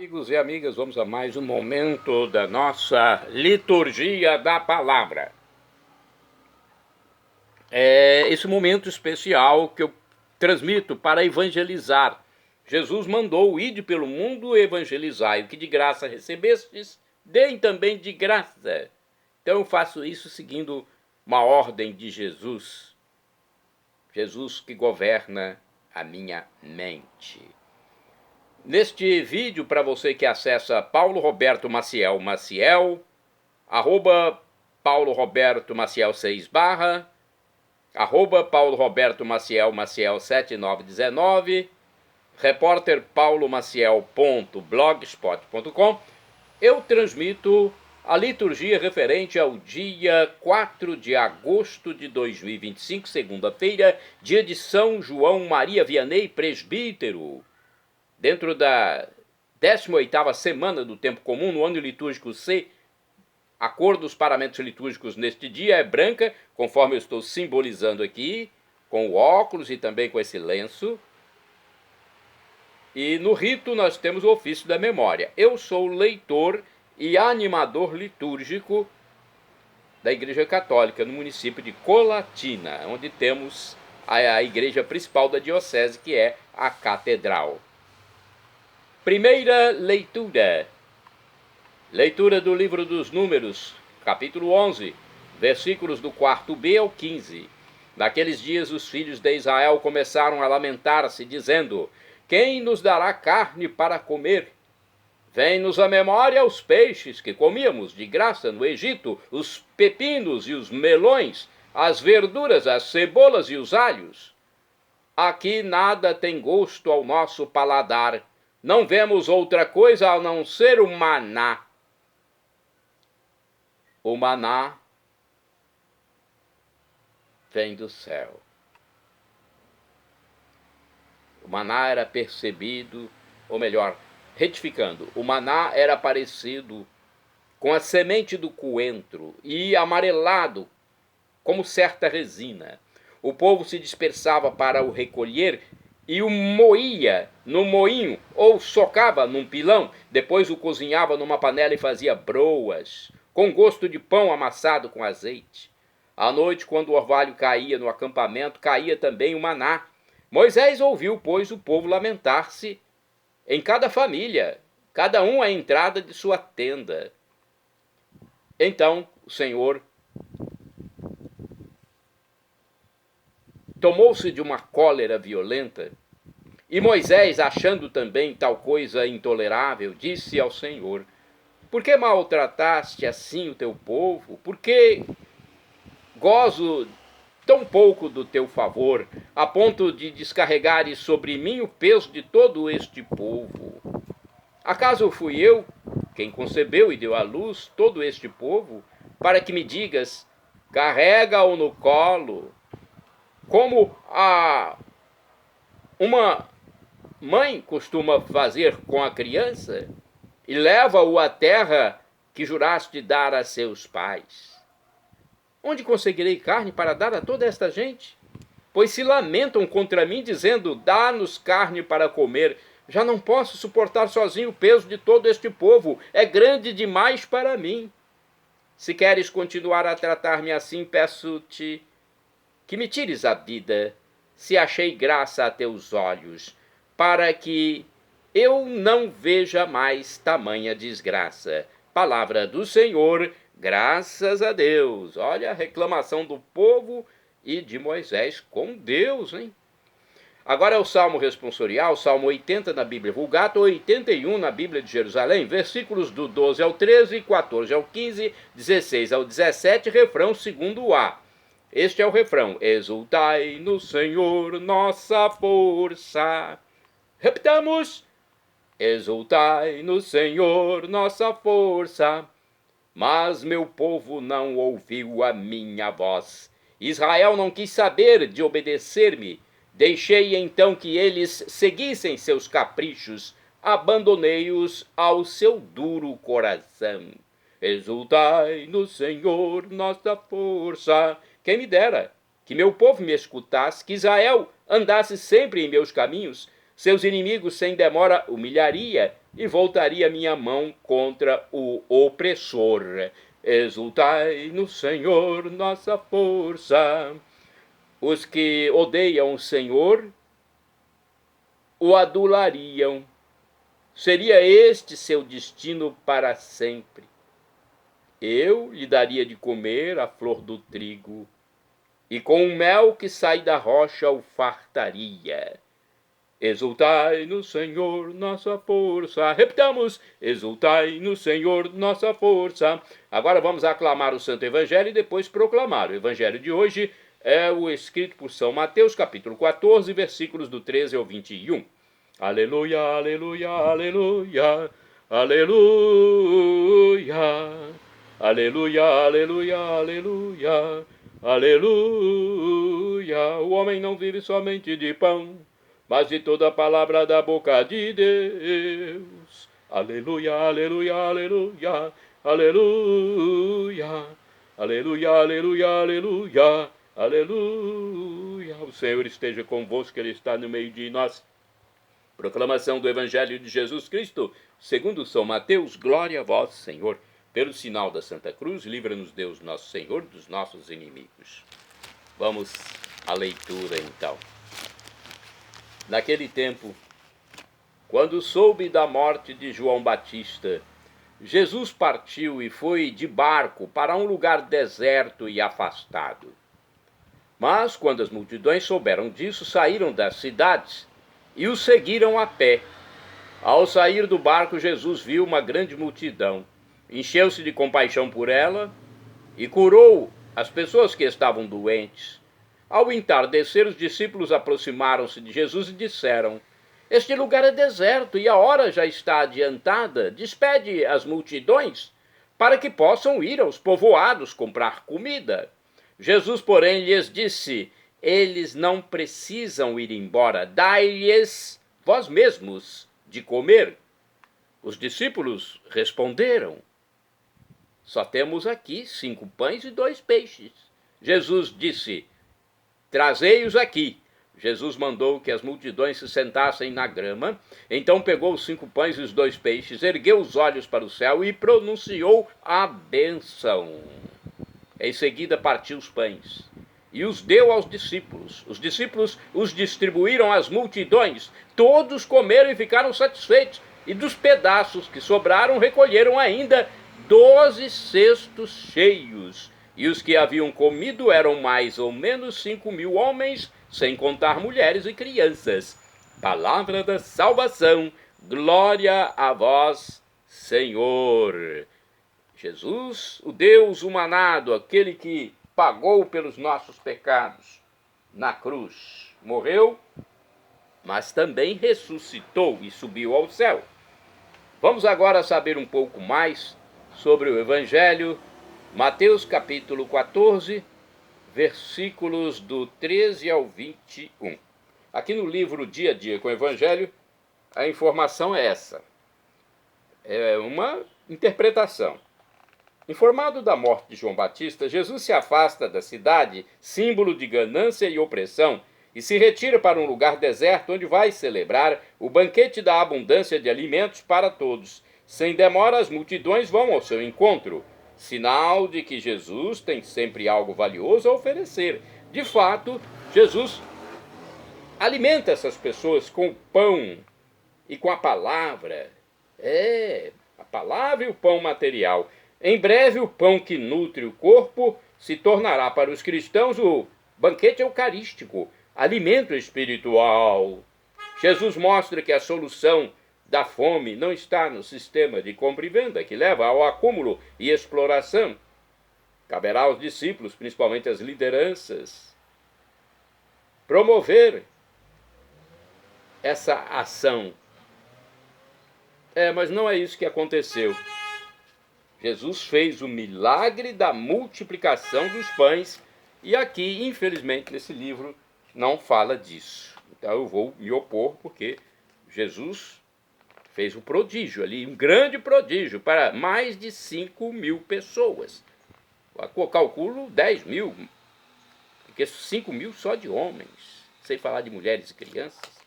amigos e amigas, vamos a mais um momento da nossa liturgia da palavra. Esse momento especial que eu transmito para evangelizar. Jesus mandou: ide pelo mundo e evangelizai. O que de graça recebestes, deem também de graça. Então eu faço isso seguindo uma ordem de Jesus. Jesus que governa a minha mente. Neste vídeo, para você que acessa Paulo Roberto Maciel, arroba Paulo Roberto Maciel 6 /, arroba Paulo Roberto Maciel 7919, repórter paulomaciel.blogspot.com, eu transmito a liturgia referente ao dia 4 de agosto de 2025, segunda-feira, dia de São João Maria Vianney, presbítero. Dentro da 18ª semana do tempo comum, no ano litúrgico C, a cor dos paramentos litúrgicos neste dia é branca, conforme eu estou simbolizando aqui, com o óculos e também com esse lenço. E no rito nós temos o ofício da memória. Eu sou leitor e animador litúrgico da Igreja Católica, no município de Colatina, onde temos a igreja principal da diocese, que é a Catedral. Primeira leitura. Leitura do livro dos Números, capítulo 11, versículos do 4b ao 15. Naqueles dias os filhos de Israel começaram a lamentar-se, dizendo: quem nos dará carne para comer? Vem-nos à memória os peixes que comíamos de graça no Egito, os pepinos e os melões, as verduras, as cebolas e os alhos. Aqui nada tem gosto ao nosso paladar. Não vemos outra coisa a não ser o maná. O maná vem do céu. O maná era percebido, ou melhor, retificando, o maná era parecido com a semente do coentro e amarelado como certa resina. O povo se dispersava para o recolher e o moía no moinho ou socava num pilão, depois o cozinhava numa panela e fazia broas, com gosto de pão amassado com azeite. À noite, quando o orvalho caía no acampamento, caía também o maná. Moisés ouviu, pois, o povo lamentar-se em cada família, cada um à entrada de sua tenda. Então o Senhor tomou-se de uma cólera violenta, e Moisés, achando também tal coisa intolerável, disse ao Senhor: por que maltrataste assim o teu povo? Por que gozo tão pouco do teu favor, a ponto de descarregares sobre mim o peso de todo este povo? Acaso fui eu quem concebeu e deu à luz todo este povo, para que me digas: carrega-o no colo, como uma mãe costuma fazer com a criança, e leva-o à terra que juraste dar a seus pais? Onde conseguirei carne para dar a toda esta gente? Pois se lamentam contra mim, dizendo: dá-nos carne para comer. Já não posso suportar sozinho o peso de todo este povo, é grande demais para mim. Se queres continuar a tratar-me assim, peço-te que me tires a vida, se achei graça a teus olhos, para que eu não veja mais tamanha desgraça. Palavra do Senhor, graças a Deus. Olha a reclamação do povo e de Moisés com Deus, hein? Agora é o Salmo responsorial, Salmo 80 na Bíblia Vulgata, 81 na Bíblia de Jerusalém, versículos do 12 ao 13, 14 ao 15, 16 ao 17, refrão segundo A. Este é o refrão: exultai no Senhor nossa força. Repitamos: exultai no Senhor nossa força. Mas meu povo não ouviu a minha voz. Israel não quis saber de obedecer-me. Deixei então que eles seguissem seus caprichos. Abandonei-os ao seu duro coração. Exultai no Senhor nossa força. Quem me dera que meu povo me escutasse, que Israel andasse sempre em meus caminhos. Seus inimigos sem demora humilharia, e voltaria minha mão contra o opressor. Exultai no Senhor, nossa força. Os que odeiam o Senhor o adulariam. Seria este seu destino para sempre. Eu lhe daria de comer a flor do trigo, e com o mel que sai da rocha o fartaria. Exultai no Senhor, nossa força. Repitamos, exultai no Senhor, nossa força. Agora vamos aclamar o Santo Evangelho e depois proclamar. O Evangelho de hoje é o escrito por São Mateus, capítulo 14, versículos do 13 ao 21. Aleluia, aleluia, aleluia, aleluia. Aleluia, aleluia, aleluia, aleluia. O homem não vive somente de pão, mas de toda a palavra da boca de Deus. Aleluia, aleluia, aleluia, aleluia, aleluia, aleluia, aleluia, aleluia. O Senhor esteja convosco, Ele está no meio de nós. Proclamação do Evangelho de Jesus Cristo, segundo São Mateus. Glória a vós, Senhor. Pelo sinal da Santa Cruz, livra-nos Deus nosso Senhor dos nossos inimigos. Vamos à leitura, então. Naquele tempo, quando soube da morte de João Batista, Jesus partiu e foi de barco para um lugar deserto e afastado. Mas, quando as multidões souberam disso, saíram das cidades e o seguiram a pé. Ao sair do barco, Jesus viu uma grande multidão. Encheu-se de compaixão por ela e curou as pessoas que estavam doentes. Ao entardecer, os discípulos aproximaram-se de Jesus e disseram: Este lugar é deserto e a hora já está adiantada. Despede as multidões para que possam ir aos povoados comprar comida. Jesus, porém, lhes disse: Eles não precisam ir embora. Dai-lhes vós mesmos de comer. Os discípulos responderam: Só temos aqui 5 pães e 2 peixes. Jesus disse: Trazei-os aqui. Jesus mandou que as multidões se sentassem na grama. Então pegou os 5 pães e os 2 peixes, ergueu os olhos para o céu e pronunciou a bênção. Em seguida partiu os pães e os deu aos discípulos. Os discípulos os distribuíram às multidões. Todos comeram e ficaram satisfeitos. E dos pedaços que sobraram recolheram ainda 12 cestos cheios. E os que haviam comido eram mais ou menos 5.000 homens, sem contar mulheres e crianças. Palavra da salvação. Glória a vós, Senhor. Jesus, o Deus humanado, aquele que pagou pelos nossos pecados na cruz, morreu, mas também ressuscitou e subiu ao céu. Vamos agora saber um pouco mais sobre o Evangelho. Mateus capítulo 14, versículos do 13 ao 21. Aqui no livro Dia a Dia com o Evangelho, a informação é essa. É uma interpretação. Informado da morte de João Batista, Jesus se afasta da cidade, símbolo de ganância e opressão, e se retira para um lugar deserto onde vai celebrar o banquete da abundância de alimentos para todos. Sem demora, as multidões vão ao seu encontro, sinal de que Jesus tem sempre algo valioso a oferecer. De fato, Jesus alimenta essas pessoas com o pão e com a palavra. A palavra e o pão material. Em breve, o pão que nutre o corpo se tornará para os cristãos o banquete eucarístico, alimento espiritual. Jesus mostra que a solução da fome não está no sistema de compra e venda, que leva ao acúmulo e exploração. Caberá aos discípulos, principalmente às lideranças, promover essa ação. Mas não é isso que aconteceu. Jesus fez o milagre da multiplicação dos pães e aqui, infelizmente, nesse livro não fala disso. Então eu vou me opor porque Jesus fez um prodígio ali, um grande prodígio para mais de 5.000 pessoas. Eu calculo 10.000, porque 5.000 só de homens, sem falar de mulheres e crianças.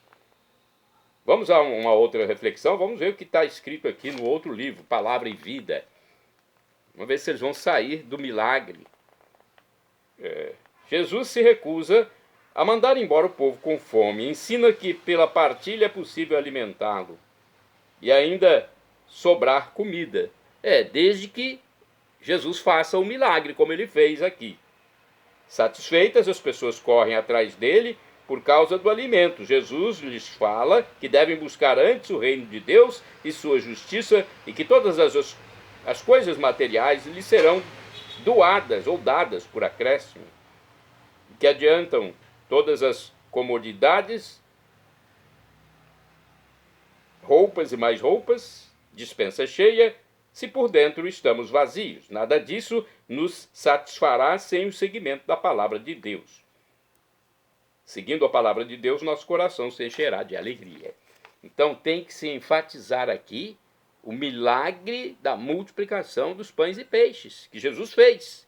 Vamos a uma outra reflexão, vamos ver o que está escrito aqui no outro livro, Palavra e Vida. Vamos ver se eles vão sair do milagre. Jesus se recusa a mandar embora o povo com fome. Ensina que pela partilha é possível alimentá-lo e ainda sobrar comida. Desde que Jesus faça o milagre, como ele fez aqui. Satisfeitas, as pessoas correm atrás dele por causa do alimento. Jesus lhes fala que devem buscar antes o reino de Deus e sua justiça e que todas as coisas materiais lhes serão doadas ou dadas por acréscimo. Que adiantam todas as comodidades, roupas e mais roupas, dispensa cheia, se por dentro estamos vazios. Nada disso nos satisfará sem o seguimento da palavra de Deus. Seguindo a palavra de Deus, nosso coração se encherá de alegria. Então tem que se enfatizar aqui o milagre da multiplicação dos pães e peixes que Jesus fez.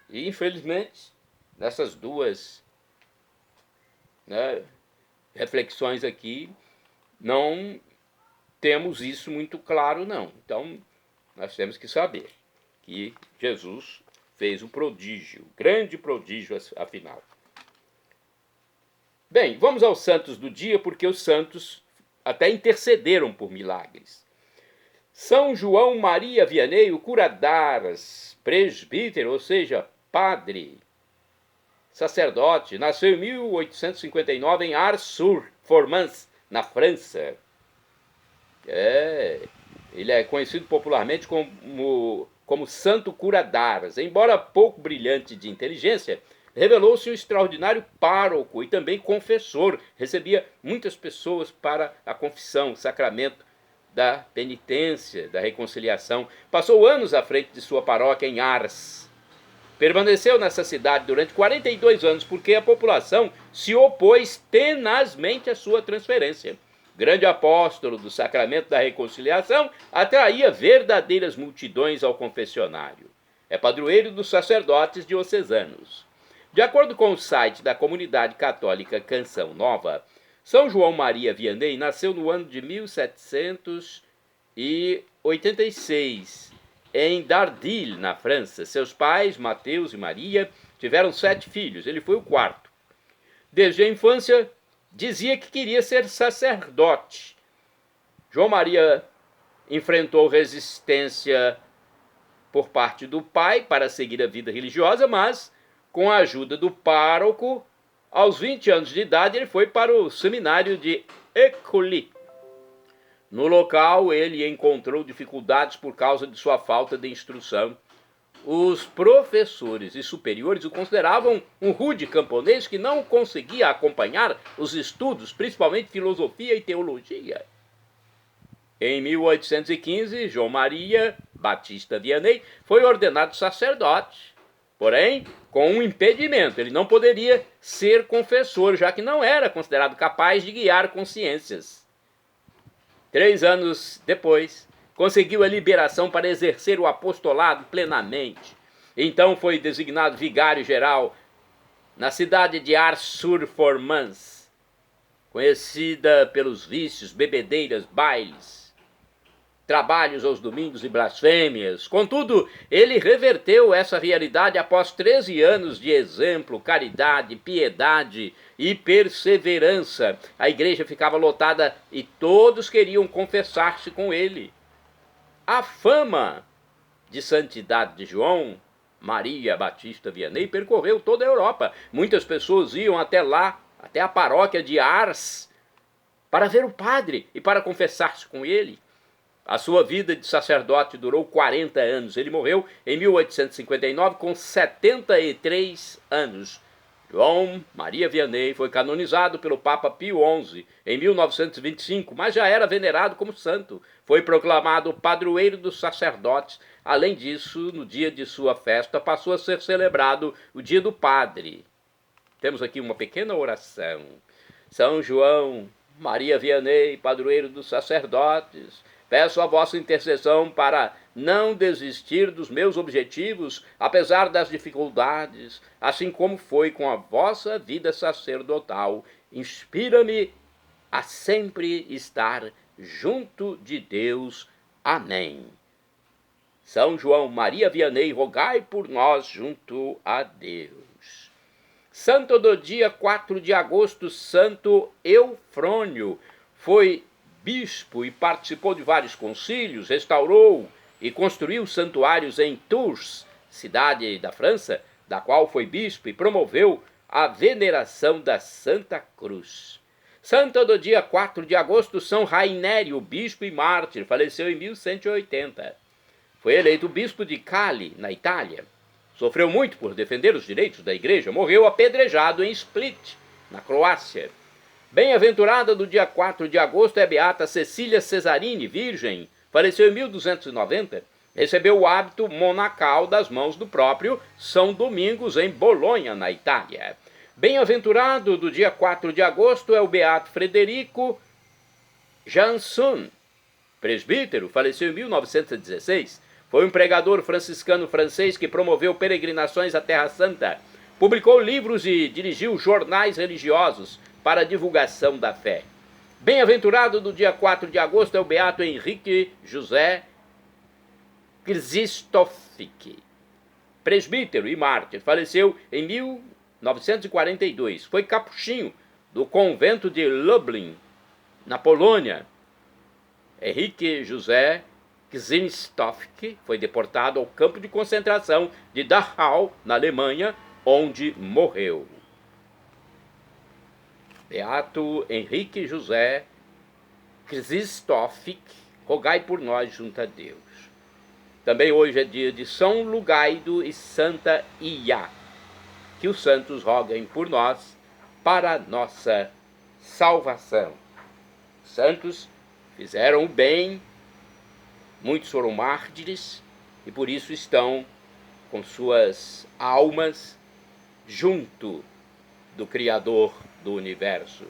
E infelizmente, nessas duas reflexões aqui, não temos isso muito claro, não. Então, nós temos que saber que Jesus fez um prodígio, grande prodígio, afinal. Bem, vamos aos santos do dia, porque os santos até intercederam por milagres. São João Maria Vianney, o cura d'Ars, presbítero, ou seja, padre, sacerdote, nasceu em 1859 em Ars-sur-Formans, na França. Ele é conhecido popularmente como Santo Cura d'Ars. Embora pouco brilhante de inteligência, revelou-se um extraordinário pároco e também confessor. Recebia muitas pessoas para a confissão, o sacramento da penitência, da reconciliação. Passou anos à frente de sua paróquia em Ars. Permaneceu nessa cidade durante 42 anos porque a população se opôs tenazmente à sua transferência. Grande apóstolo do sacramento da reconciliação, atraía verdadeiras multidões ao confessionário. É padroeiro dos sacerdotes diocesanos. De acordo com o site da comunidade católica Canção Nova, São João Maria Vianney nasceu no ano de 1786, em Dardilly, na França. Seus pais, Mateus e Maria, tiveram 7 filhos. Ele foi o 4º. Desde a infância, dizia que queria ser sacerdote. João Maria enfrentou resistência por parte do pai para seguir a vida religiosa, mas, com a ajuda do pároco, aos 20 anos de idade, ele foi para o seminário de École. No local, ele encontrou dificuldades por causa de sua falta de instrução. Os professores e superiores o consideravam um rude camponês que não conseguia acompanhar os estudos, principalmente filosofia e teologia. Em 1815, João Maria Batista Vianney foi ordenado sacerdote, porém com um impedimento. Ele não poderia ser confessor, já que não era considerado capaz de guiar consciências. 3 anos depois, conseguiu a liberação para exercer o apostolado plenamente. Então foi designado vigário-geral na cidade de Ars-sur-Formans, conhecida pelos vícios, bebedeiras, bailes, trabalhos aos domingos e blasfêmias. Contudo, ele reverteu essa realidade após 13 anos de exemplo, caridade, piedade e perseverança. A igreja ficava lotada e todos queriam confessar-se com ele. A fama de santidade de João Maria Batista Vianney percorreu toda a Europa. Muitas pessoas iam até lá, até a paróquia de Ars, para ver o padre e para confessar-se com ele. A sua vida de sacerdote durou 40 anos. Ele morreu em 1859 com 73 anos. João Maria Vianney foi canonizado pelo Papa Pio XI em 1925, mas já era venerado como santo. Foi proclamado padroeiro dos sacerdotes. Além disso, no dia de sua festa, passou a ser celebrado o dia do padre. Temos aqui uma pequena oração. São João Maria Vianney, padroeiro dos sacerdotes, peço a vossa intercessão para não desistir dos meus objetivos, apesar das dificuldades, assim como foi com a vossa vida sacerdotal. Inspira-me a sempre estar junto de Deus. Amém. São João Maria Vianney, rogai por nós junto a Deus. Santo do dia 4 de agosto, Santo Eufrônio. Foi bispo e participou de vários concílios, restaurou e construiu santuários em Tours, cidade da França, da qual foi bispo, e promoveu a veneração da Santa Cruz. Santo do dia 4 de agosto, São Rainério, bispo e mártir, faleceu em 1180. Foi eleito bispo de Cali, na Itália. Sofreu muito por defender os direitos da igreja. Morreu apedrejado em Split, na Croácia. Bem-aventurada do dia 4 de agosto é beata Cecília Cesarini, virgem. Faleceu em 1290. Recebeu o hábito monacal das mãos do próprio São Domingos, em Bolonha, na Itália. Bem-aventurado do dia 4 de agosto é o beato Frederico Janson, presbítero. Faleceu em 1916. Foi um pregador franciscano francês que promoveu peregrinações à Terra Santa, publicou livros e dirigiu jornais religiosos para a divulgação da fé. Bem-aventurado do dia 4 de agosto é o beato Henrique José Krzysztofik, presbítero e mártir. Faleceu em 1942. Foi capuchinho do convento de Lublin, na Polônia. Henrique José Krzysztofik foi deportado ao campo de concentração de Dachau, na Alemanha, onde morreu. Beato Henrique José Krzysztofik, rogai por nós junto a Deus. Também hoje é dia de São Lugaido e Santa Iá. Que os santos roguem por nós para a nossa salvação. Os santos fizeram o bem, muitos foram mártires e por isso estão com suas almas junto do Criador do universo.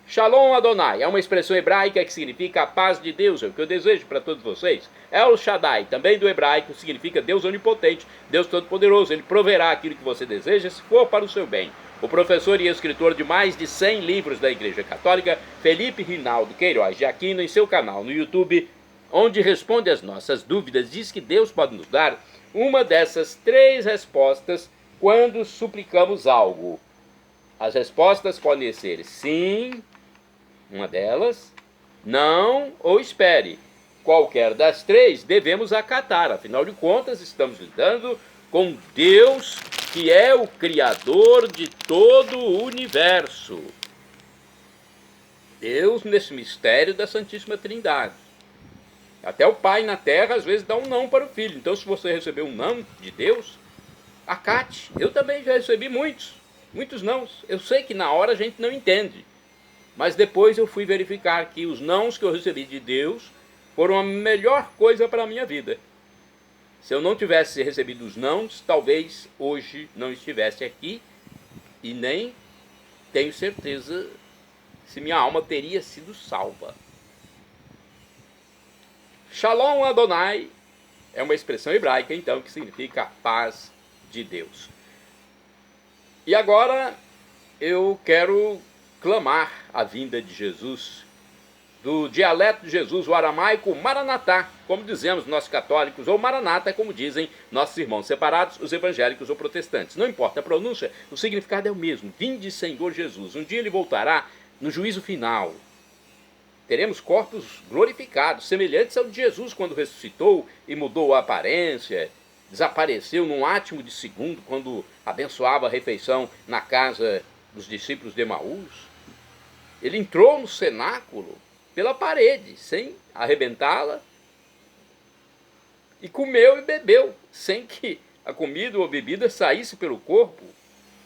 Shalom Adonai é uma expressão hebraica que significa a paz de Deus, é o que eu desejo para todos vocês. El Shaddai, também do hebraico, significa Deus onipotente, Deus todo-poderoso. Ele proverá aquilo que você deseja se for para o seu bem. O professor e escritor de mais de 100 livros da Igreja Católica, Felipe Rinaldo Queiroz de Aquino, em seu canal no YouTube, onde responde às nossas dúvidas, diz que Deus pode nos dar uma dessas 3 respostas quando suplicamos algo. As respostas podem ser sim, uma delas, não ou espere. Qualquer das 3 devemos acatar, afinal de contas estamos lidando com Deus, que é o Criador de todo o universo. Deus nesse mistério da Santíssima Trindade. Até o pai na terra às vezes dá um não para o filho. Então se você receber um não de Deus, acate. Eu também já recebi muitos nãos. Eu sei que na hora a gente não entende. Mas depois eu fui verificar que os nãos que eu recebi de Deus foram a melhor coisa para a minha vida. Se eu não tivesse recebido os nãos, talvez hoje não estivesse aqui e nem tenho certeza se minha alma teria sido salva. Shalom Adonai é uma expressão hebraica, então, que significa a paz de Deus. E agora eu quero clamar a vinda de Jesus, do dialeto de Jesus, o aramaico Maranatá, como dizemos nós católicos, ou Maranata, como dizem nossos irmãos separados, os evangélicos ou protestantes. Não importa a pronúncia, o significado é o mesmo. Vinde, Senhor Jesus. Um dia ele voltará no juízo final. Teremos corpos glorificados, semelhantes ao de Jesus quando ressuscitou e mudou a aparência, desapareceu num átimo de segundo quando abençoava a refeição na casa dos discípulos de Emaús. Ele entrou no cenáculo pela parede, sem arrebentá-la, e comeu e bebeu, sem que a comida ou a bebida saísse pelo corpo.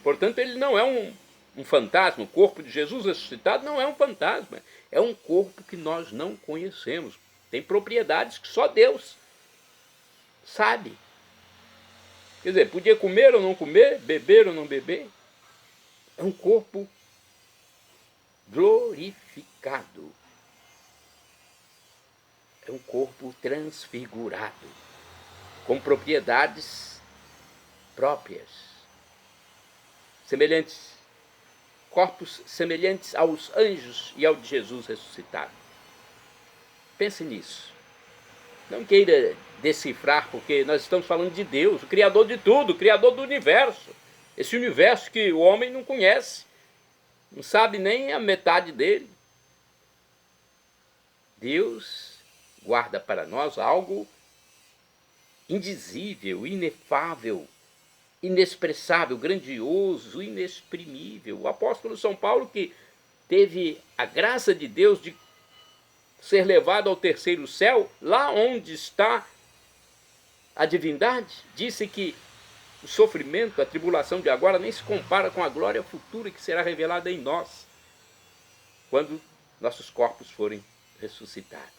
Portanto, ele não é um fantasma. O corpo de Jesus ressuscitado não é um fantasma. É um corpo que nós não conhecemos. Tem propriedades que só Deus sabe. Quer dizer, podia comer ou não comer, beber ou não beber. É um corpo glorificado. É um corpo transfigurado, com propriedades próprias, semelhantes corpos semelhantes aos anjos e ao de Jesus ressuscitado. Pense nisso. Não queira decifrar, porque nós estamos falando de Deus, o Criador de tudo, o Criador do universo. Esse universo que o homem não conhece, não sabe nem a metade dele. Deus guarda para nós algo indizível, inefável, inexpressável, grandioso, inexprimível. O apóstolo São Paulo, que teve a graça de Deus de ser levado ao terceiro céu, lá onde está a divindade, disse que o sofrimento, a tribulação de agora nem se compara com a glória futura que será revelada em nós, quando nossos corpos forem ressuscitados.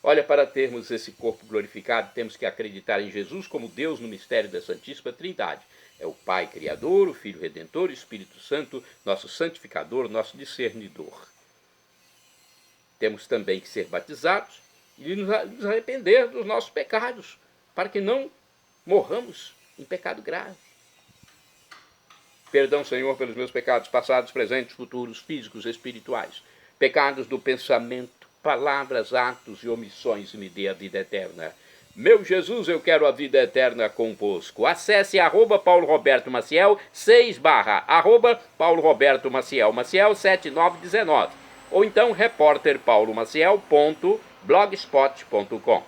Olha, para termos esse corpo glorificado, temos que acreditar em Jesus como Deus no mistério da Santíssima Trindade. É o Pai Criador, o Filho Redentor e o Espírito Santo, nosso santificador, nosso discernidor. Temos também que ser batizados e nos arrepender dos nossos pecados, para que não morramos em pecado grave. Perdão, Senhor, pelos meus pecados passados, presentes, futuros, físicos, espirituais. Pecados do pensamento, palavras, atos e omissões, e me dê a vida eterna. Meu Jesus, eu quero a vida eterna convosco. Acesse @Paulo Roberto Maciel, 6 @ Paulo Roberto Maciel, Maciel 7919. Ou então repórterpaulomaciel.blogspot.com.